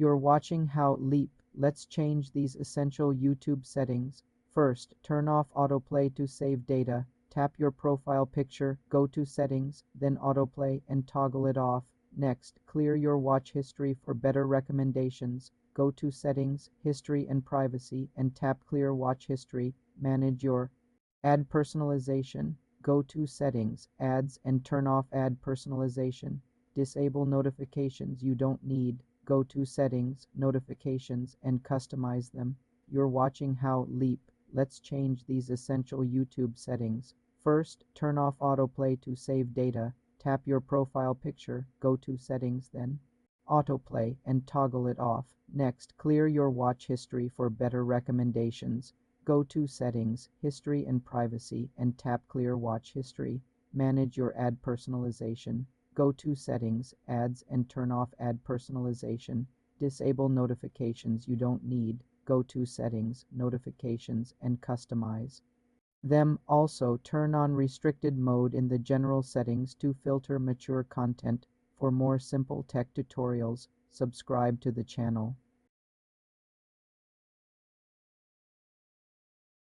You're watching How Leap. Let's change these essential YouTube settings. First, turn off autoplay to save data. Tap your profile picture, go to Settings, then Autoplay, and toggle it off. Next, clear your watch history for better recommendations. Go to Settings, History and Privacy, and tap Clear Watch History. Manage your ad personalization. Go to Settings, Ads, and turn off ad personalization. Disable notifications you don't need. Go to Settings, Notifications, and customize them. You're watching How Leap. Let's change these essential YouTube settings. First, turn off autoplay to save data. Tap your profile picture, go to Settings, then Autoplay, and toggle it off. Next, clear your watch history for better recommendations. Go to Settings, History and Privacy, and tap Clear Watch History. Manage your ad personalization. Go to Settings, Ads, and turn off ad personalization. Disable notifications you don't need. Go to Settings, Notifications, and customize them. Also, turn on restricted mode in the general settings to filter mature content. For more simple tech tutorials, subscribe to the channel.